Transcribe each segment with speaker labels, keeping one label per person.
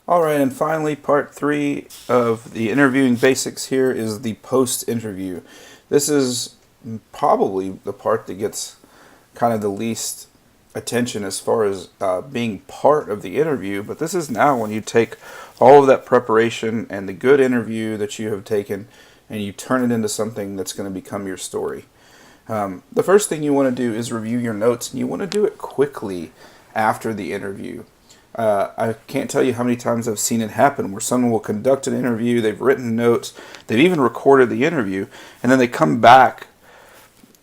Speaker 1: All right, and finally, part 3 of the interviewing basics here is the post-interview. This is probably the part that gets kind of the least attention as far as being part of the interview, but this is now when you take all of that preparation and the good interview that you have taken and you turn it into something that's going to become your story. The first thing you want to do is review your notes, and you want to do it quickly after the interview. I can't tell you how many times I've seen it happen where someone will conduct an interview, they've written notes, they've even recorded the interview, and then they come back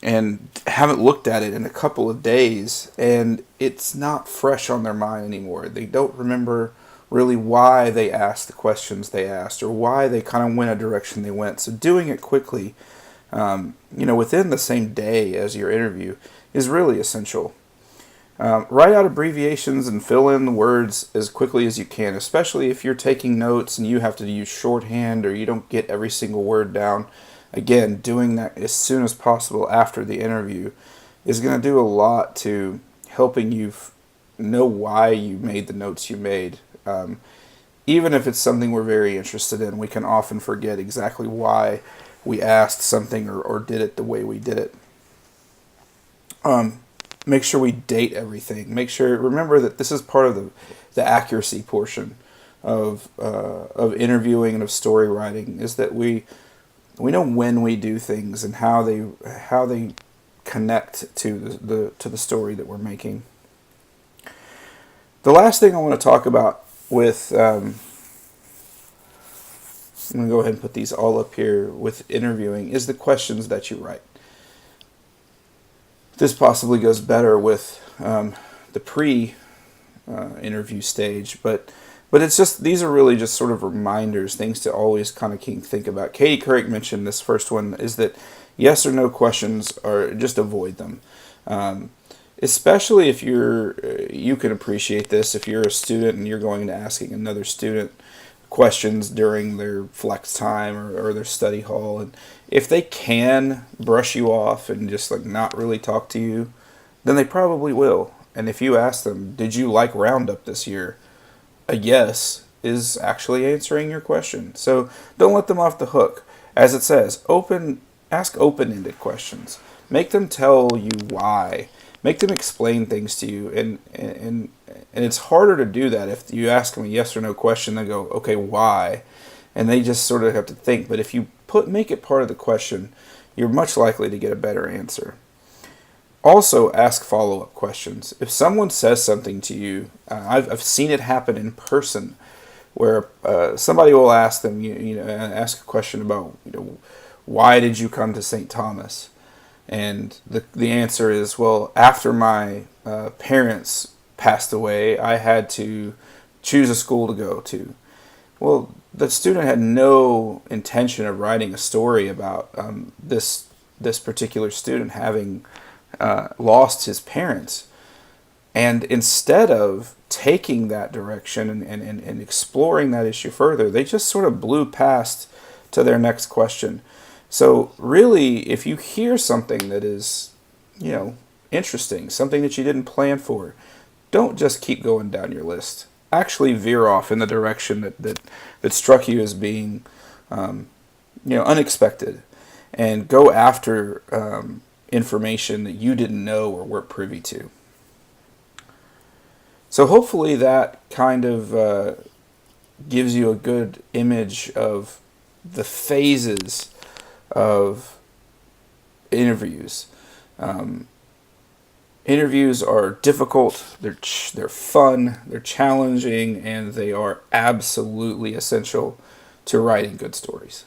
Speaker 1: and haven't looked at it in a couple of days, and it's not fresh on their mind anymore. They don't remember really why they asked the questions they asked or why they kind of went a direction they went. So doing it quickly, within the same day as your interview is really essential. Write out abbreviations and fill in the words as quickly as you can, especially if you're taking notes and you have to use shorthand or you don't get every single word down. Again, doing that as soon as possible after the interview is going to do a lot to helping you know why you made the notes you made. Even if it's something we're very interested in, we can often forget exactly why we asked something or did it the way we did it. Make sure we date everything. Remember that this is part of the accuracy portion of interviewing and of story writing, is that we know when we do things and how they connect to the story that we're making. The last thing I want to talk about with I'm going to go ahead and put these all up here with interviewing is the questions that you write. This possibly goes better with the pre-interview stage, but it's just, these are really just sort of reminders, things to always kind of think about. Katie Couric mentioned this first one, is that yes or no questions are, just avoid them. Especially if you can appreciate this if you're a student and you're going to asking another student questions during their flex time or their study hall, and if they can brush you off and just like not really talk to you, then they probably will. And if you ask them, did you like Roundup this year? A yes is actually answering your question. So don't let them off the hook. As it says, ask open-ended questions. Make them tell you why. Make them explain things to you, and it's harder to do that if you ask them a yes or no question. They go, okay, why? And they just sort of have to think. But if you make it part of the question, you're much likely to get a better answer. Also, ask follow-up questions. If someone says something to you, I've seen it happen in person, where somebody will ask them, ask a question about, why did you come to St. Thomas? And the answer is, well, after my parents passed away, I had to choose a school to go to. Well, the student had no intention of writing a story about this particular student having lost his parents. And instead of taking that direction and exploring that issue further, they just sort of blew past to their next question. So really, if you hear something that is, interesting, something that you didn't plan for, don't just keep going down your list. Actually veer off in the direction that struck you as being, unexpected, and go after information that you didn't know or weren't privy to. So hopefully that kind of gives you a good image of the phases of interviews. Interviews are difficult, they're fun, they're challenging, and they are absolutely essential to writing good stories.